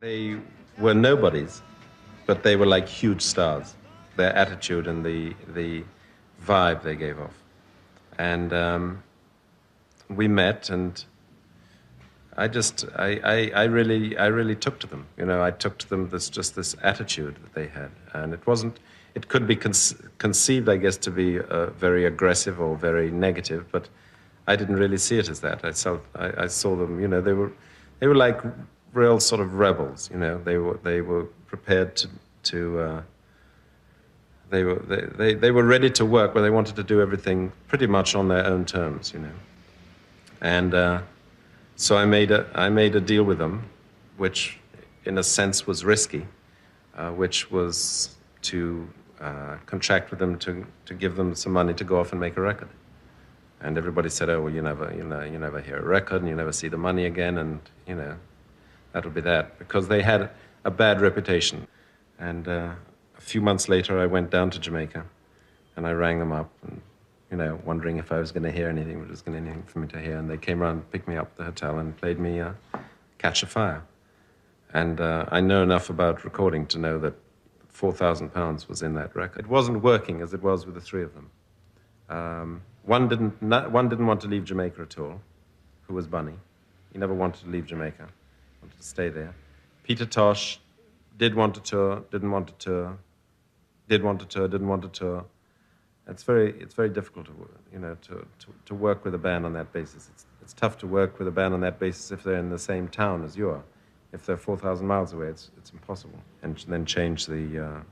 They were nobodies, but they were like huge stars. Their attitude and the vibe they gave off. And we met, and I really took to them. You know, I took to them just this attitude that they had, and it could be conceived, I guess, to be very aggressive or very negative, but I didn't really see it as that. I saw them, you know, they were like real sort of rebels. You know, they were prepared they were ready to work, but they wanted to do everything pretty much on their own terms. You know, and so I made a deal with them, which in a sense was risky, which was to contract with them to give them some money to go off and make a record. And everybody said, "Oh, well, you never hear a record, and you never see the money again, and you know, that'll be that," because they had a bad reputation. And a few months later, I went down to Jamaica, and I rang them up, and you know, wondering if I was going to hear anything, if there was going to be anything for me to hear. And they came around, picked me up at the hotel, and played me "Catch a Fire." And I know enough about recording to know that £4,000 was in that record. It wasn't working as it was with the three of them. One didn't want to leave Jamaica at all, who was Bunny. He never wanted to leave Jamaica, wanted to stay there. Peter Tosh did want to tour, didn't want to tour, did want to tour, didn't want to tour. It's very difficult to work with a band on that basis. It's tough to work with a band on that basis if they're in the same town as you are. If they're 4,000 miles away, it's impossible. And then change the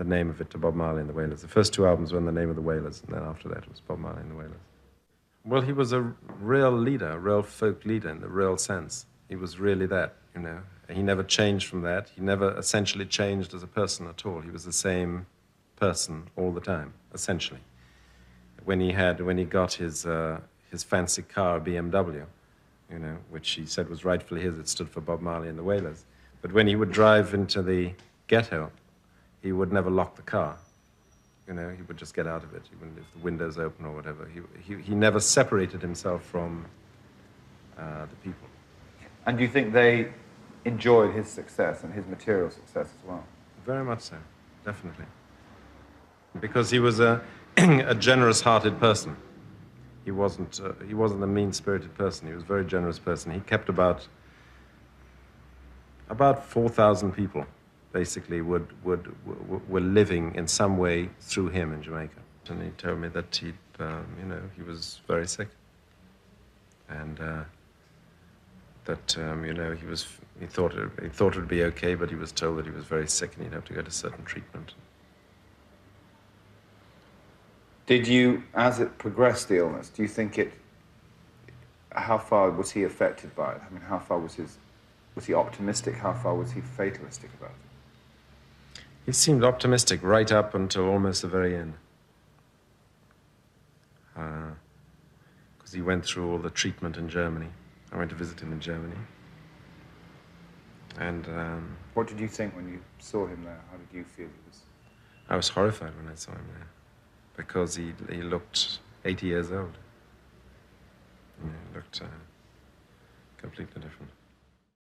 name of it to Bob Marley and the Wailers. The first two albums were in the name of the Wailers, and then after that it was Bob Marley and the Wailers. Well, he was a real leader, a real folk leader in the real sense. He was really that, you know. He never changed from that. He never essentially changed as a person at all. He was the same person all the time, essentially. When he got his fancy car, BMW, you know, which he said was rightfully his, it stood for Bob Marley and the Wailers. But when he would drive into the ghetto, he would never lock the car. You know, he would just get out of it. He wouldn't leave the windows open or whatever. He never separated himself from the people. And do you think they enjoyed his success and his material success as well? Very much so, definitely. Because he was a generous-hearted person. He wasn't a mean-spirited person. He was a very generous person. He kept about 4,000 people, basically, were living in some way through him in Jamaica. And he told me that he was very sick, and that he thought it would be okay, but he was told that he was very sick and he'd have to go to certain treatment. Did you, as it progressed, the illness, do you think how far was he affected by it? I mean, how far was he optimistic? How far was he fatalistic about it? He seemed optimistic right up until almost the very end. Because he went through all the treatment in Germany. I went to visit him in Germany. And what did you think when you saw him there? How did you feel? I was horrified when I saw him there, because he looked 80 years old. He looked completely different.